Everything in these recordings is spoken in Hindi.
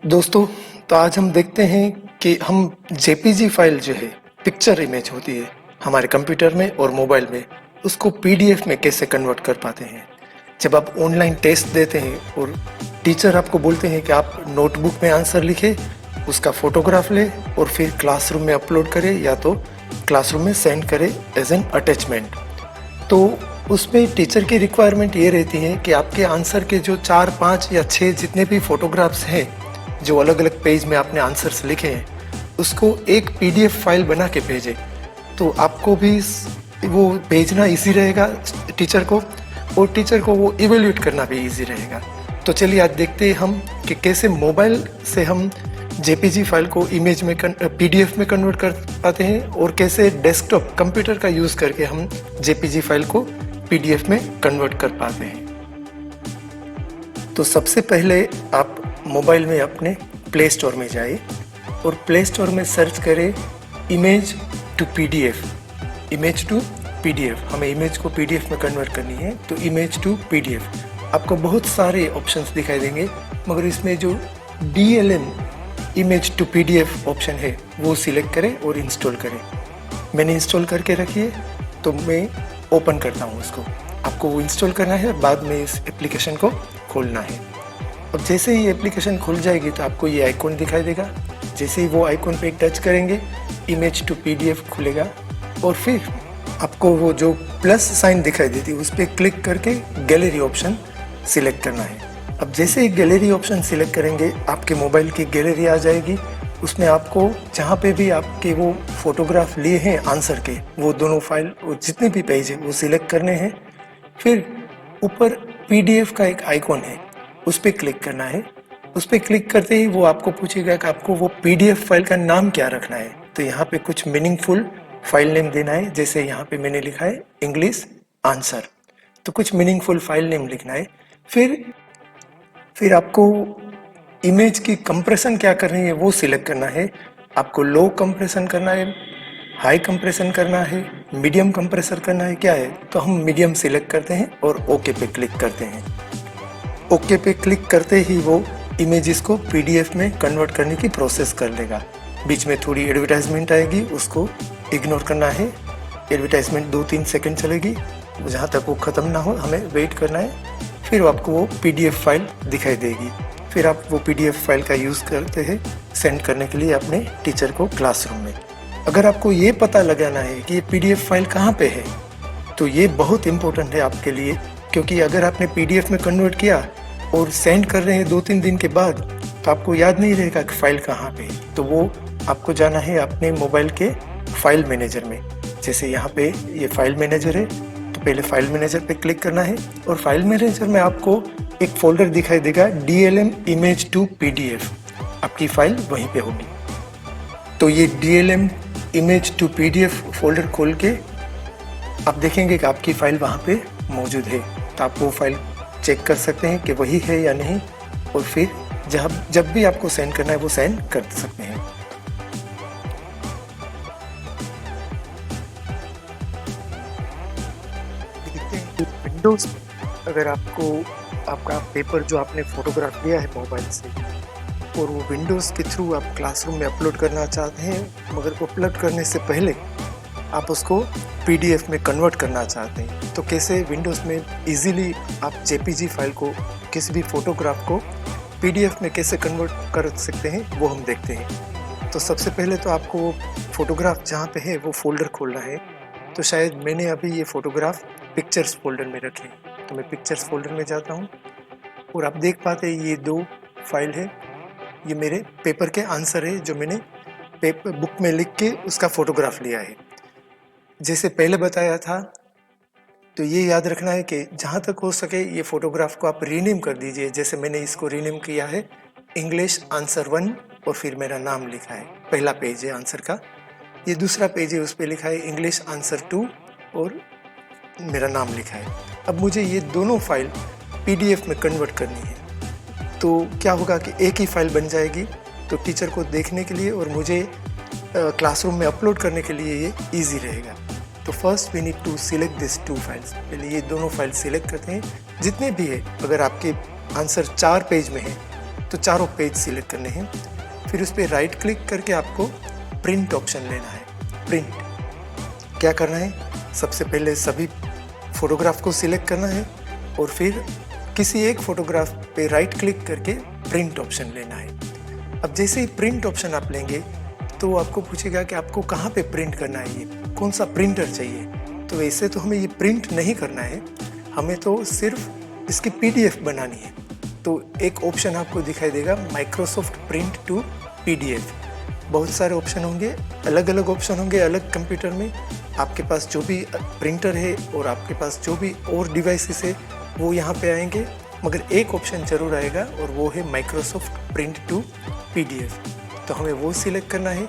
दोस्तों, तो आज हम देखते हैं कि हम जेपीजी फाइल जो है, पिक्चर इमेज होती है हमारे कंप्यूटर में और मोबाइल में, उसको पीडीएफ में कैसे कन्वर्ट कर पाते हैं। जब आप ऑनलाइन टेस्ट देते हैं और टीचर आपको बोलते हैं कि आप नोटबुक में आंसर लिखें, उसका फोटोग्राफ लें और फिर क्लासरूम में अपलोड करें या तो क्लासरूम में सेंड करें एज एन अटैचमेंट। तो उसमें टीचर की रिक्वायरमेंट ये रहती है कि आपके आंसर के जो 4, 5 या 6 जितने भी फोटोग्राफ्स हैं, जो अलग अलग पेज में आपने आंसर्स लिखे हैं, उसको एक पीडीएफ फाइल बना के भेजें। तो आपको भी वो भेजना इजी रहेगा टीचर को, और टीचर को वो इवेल्यूएट करना भी इजी रहेगा। तो चलिए आज देखते हैं हम कि कैसे मोबाइल से हम जेपीजी फाइल को इमेज में पीडीएफ में कन्वर्ट कर पाते हैं, और कैसे डेस्कटॉप कंप्यूटर का यूज़ करके हम जेपीजी फाइल को पीडीएफ में कन्वर्ट कर पाते हैं। तो सबसे पहले आप मोबाइल में अपने प्ले स्टोर में जाइए और प्ले स्टोर में सर्च करें image to PDF. Image to PDF, हमें इमेज को पीडीएफ में कन्वर्ट करनी है, तो इमेज टू पीडीएफ। आपको बहुत सारे ऑप्शंस दिखाई देंगे, मगर इसमें जो DLM image to PDF option है वो सिलेक्ट करें और इंस्टॉल करें। मैंने इंस्टॉल करके रखी है, तो मैं ओपन करता हूँ उसको। आपको वो इंस्टॉल करना है, बाद में इस एप्लीकेशन को खोलना है। अब जैसे ही एप्लीकेशन खुल जाएगी तो आपको ये आइकॉन दिखाई देगा। जैसे ही वो आइकॉन पे टच करेंगे, इमेज टू पीडीएफ खुलेगा और फिर आपको वो जो प्लस साइन दिखाई देती है उस पर क्लिक करके गैलरी ऑप्शन सिलेक्ट करना है। अब जैसे ही गैलरी ऑप्शन सिलेक्ट करेंगे, आपके मोबाइल की गैलरी आ जाएगी। उसमें आपको जहाँ पे भी आपके वो फोटोग्राफ लिए हैं आंसर के, वो दोनों फाइल, वो जितने भी पेज है वो सिलेक्ट करने हैं। फिर ऊपर पीडीएफ का एक आइकॉन है, उस पर क्लिक करना है। उस पर क्लिक करते ही वो आपको पूछेगा कि आपको वो पीडीएफ फाइल का नाम क्या रखना है। तो यहाँ पे कुछ मीनिंगफुल फाइल नेम देना है। जैसे यहाँ पे मैंने लिखा है इंग्लिश आंसर, तो कुछ मीनिंगफुल फाइल नेम लिखना है। फिर आपको इमेज की कंप्रेशन क्या करनी है वो सिलेक्ट करना है। आपको लो कंप्रेशन करना है, हाई कंप्रेशन करना है, मीडियम कंप्रेसर करना है, क्या है। तो हम मीडियम सिलेक्ट करते हैं और ओके पे क्लिक करते हैं। ओके पे क्लिक करते ही वो इमेजेस को पीडीएफ में कन्वर्ट करने की प्रोसेस कर लेगा। बीच में थोड़ी एडवर्टाइजमेंट आएगी, उसको इग्नोर करना है। एडवर्टाइजमेंट 2-3 सेकंड चलेगी, जहाँ तक वो ख़त्म ना हो हमें वेट करना है। फिर आपको वो पीडीएफ फाइल दिखाई देगी। फिर आप वो पीडीएफ फाइल का यूज़ करते हैं सेंड करने के लिए अपने टीचर को क्लासरूम में। अगर आपको ये पता लगाना है कि ये पीडीएफ फाइल कहाँ पे है, तो ये बहुत इम्पोर्टेंट है आपके लिए, क्योंकि अगर आपने पीडीएफ में कन्वर्ट किया और सेंड कर रहे हैं 2-3 दिन के बाद, तो आपको याद नहीं रहेगा कि फाइल कहाँ पे है। तो वो आपको जाना है अपने मोबाइल के फाइल मैनेजर में। जैसे यहाँ पे ये फाइल मैनेजर है, तो पहले फाइल मैनेजर पे क्लिक करना है और फाइल मैनेजर में आपको एक फोल्डर दिखाई देगा डीएलएम इमेज टू पीडीएफ। आपकी फाइल वहीं पे होगी। तो ये DLM image to PDF folder खोल के आप देखेंगे कि आपकी फाइल वहाँ पे मौजूद है। तो आप वो फाइल चेक कर सकते हैं कि वही है या नहीं, और फिर जब भी आपको सेंड करना है वो सेंड कर सकते हैं। विंडोज अगर आपको आपका पेपर जो आपने फोटोग्राफ लिया है मोबाइल से, और वो विंडोज़ के थ्रू आप क्लासरूम में अपलोड करना चाहते हैं, मगर अपलोड करने से पहले आप उसको पीडीएफ में कन्वर्ट करना चाहते हैं, तो कैसे विंडोज़ में इजीली आप जेपीजी फाइल को, किसी भी फोटोग्राफ को पीडीएफ में कैसे कन्वर्ट कर सकते हैं वो हम देखते हैं। तो सबसे पहले तो आपको वो फोटोग्राफ जहाँ पे है वो फोल्डर खोलना है। तो शायद मैंने अभी ये फोटोग्राफ पिक्चर्स फोल्डर में रखे, तो मैं पिक्चर्स फोल्डर में जाता हूँ और आप देख पाते हैं ये 2 फाइल है। ये मेरे पेपर के आंसर है जो मैंने पेपर बुक में लिख के उसका फोटोग्राफ लिया है। जैसे पहले बताया था, तो ये याद रखना है कि जहाँ तक हो सके ये फोटोग्राफ को आप रीनेम कर दीजिए। जैसे मैंने इसको रीनेम किया है इंग्लिश आंसर 1 और फिर मेरा नाम लिखा है। पहला पेज है आंसर का, ये दूसरा पेज है, उस पर लिखा है इंग्लिश आंसर 2 और मेरा नाम लिखा है। अब मुझे ये दोनों फाइल पीडीएफ में कन्वर्ट करनी है। तो क्या होगा कि एक ही फाइल बन जाएगी, तो टीचर को देखने के लिए और मुझे क्लासरूम में अपलोड करने के लिए ये इजी रहेगा। तो first we need to select this 2 files. पहले ये दोनों फाइल सिलेक्ट करते हैं जितने भी है। अगर आपके आंसर 4 पेज में है तो चारों पेज सिलेक्ट करने हैं। फिर उस पर राइट क्लिक करके आपको प्रिंट ऑप्शन लेना है। प्रिंट क्या करना है, सबसे पहले सभी फोटोग्राफ को सिलेक्ट करना है और फिर किसी एक फोटोग्राफ पे राइट क्लिक करके प्रिंट ऑप्शन लेना है। अब जैसे ही प्रिंट ऑप्शन आप लेंगे तो आपको पूछेगा कि आपको कहाँ पे प्रिंट करना है, ये कौन सा प्रिंटर चाहिए। तो वैसे तो हमें ये प्रिंट नहीं करना है, हमें तो सिर्फ इसकी PDF बनानी है। तो एक ऑप्शन आपको दिखाई देगा माइक्रोसॉफ्ट प्रिंट टू PDF। बहुत सारे ऑप्शन होंगे, अलग अलग ऑप्शन होंगे अलग कंप्यूटर में। आपके पास जो भी प्रिंटर है और आपके पास जो भी और डिवाइसेस है वो यहाँ पे आएंगे, मगर एक ऑप्शन ज़रूर आएगा और वो है माइक्रोसॉफ्ट प्रिंट टू PDF। तो हमें वो सिलेक्ट करना है।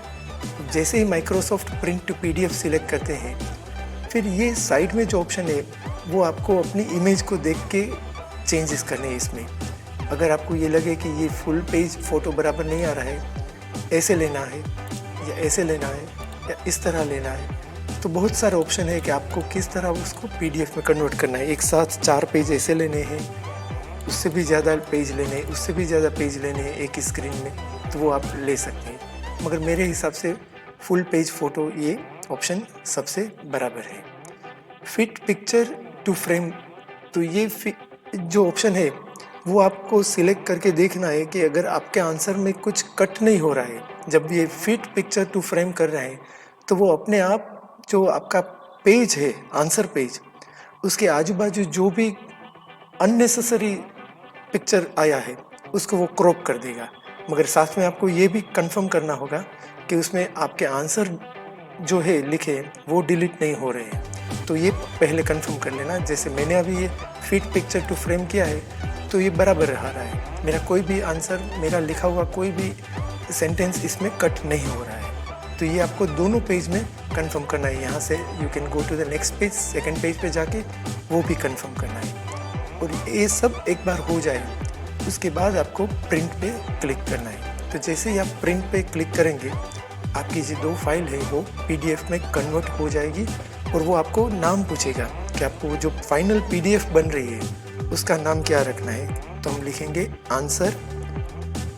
जैसे ही Microsoft print to PDF select करते हैं, फिर ये साइड में जो ऑप्शन है वो आपको अपनी इमेज को देख के चेंजेस करने हैं इसमें। अगर आपको ये लगे कि ये फुल पेज फ़ोटो बराबर नहीं आ रहा है, ऐसे लेना है या ऐसे लेना है या इस तरह लेना है, तो बहुत सारे ऑप्शन है कि आपको किस तरह उसको PDF में कन्वर्ट करना है। एक साथ 4 पेज ऐसे लेने हैं, उससे भी ज़्यादा पेज लेने हैं, उससे भी ज़्यादा पेज लेने हैं एक स्क्रीन में, तो वो आप ले सकते हैं। मगर मेरे हिसाब से फुल पेज फ़ोटो ये ऑप्शन सबसे बराबर है। फिट पिक्चर टू फ्रेम, तो ये जो ऑप्शन है वो आपको सिलेक्ट करके देखना है कि अगर आपके आंसर में कुछ कट नहीं हो रहा है, जब ये फिट पिक्चर टू फ्रेम कर रहे हैं तो वो अपने आप जो आपका पेज है आंसर पेज, उसके आजू बाजू जो भी अननेसेसरी पिक्चर आया है उसको वो क्रॉप कर देगा। मगर साथ में आपको ये भी कंफर्म करना होगा कि उसमें आपके आंसर जो है लिखे वो डिलीट नहीं हो रहे हैं। तो ये पहले कंफर्म कर लेना। जैसे मैंने अभी ये फिट पिक्चर टू फ्रेम किया है तो ये बराबर रहा है, मेरा कोई भी आंसर, मेरा लिखा हुआ कोई भी सेंटेंस इसमें कट नहीं हो रहा है। तो ये आपको दोनों पेज में कंफर्म करना है। यहाँ से you can go to the next page, second page पे जाके वो भी कंफर्म करना है। और ये सब एक बार हो जाए उसके बाद आपको प्रिंट पे क्लिक करना है। तो जैसे ही आप प्रिंट पे क्लिक करेंगे आपकी जो 2 फाइल है वो PDF में कन्वर्ट हो जाएगी और वो आपको नाम पूछेगा कि आपको जो फाइनल PDF बन रही है उसका नाम क्या रखना है। तो हम लिखेंगे आंसर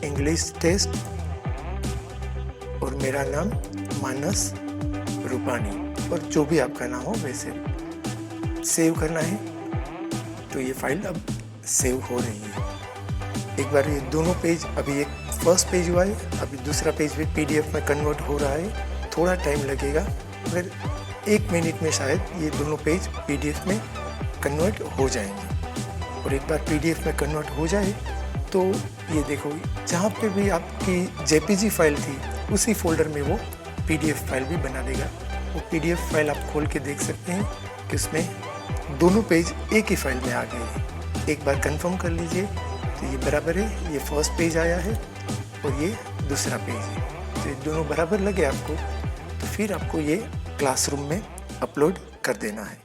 इंग्लिश टेस्ट और मेरा नाम मानस रूपानी, और जो भी आपका नाम हो वैसे सेव करना है। तो ये फाइल अब सेव हो रही है। एक बार ये दोनों पेज, अभी एक फर्स्ट पेज हुआ है, अभी दूसरा पेज भी PDF में कन्वर्ट हो रहा है। थोड़ा टाइम लगेगा, मगर 1 मिनट में शायद ये दोनों पेज PDF में कन्वर्ट हो जाएंगे। और एक बार PDF में कन्वर्ट हो जाए तो ये देखो जहाँ पे भी आपकी JPG फाइल थी उसी फोल्डर में वो PDF फाइल भी बना देगा। वो PDF फाइल आप खोल के देख सकते हैं कि उसमें दोनों पेज एक ही फाइल में आ गए हैं। एक बार कंफर्म कर लीजिए तो ये बराबर है, ये फर्स्ट पेज आया है और ये दूसरा पेज है। तो ये दोनों बराबर लगे आपको तो फिर आपको ये क्लासरूम में अपलोड कर देना है।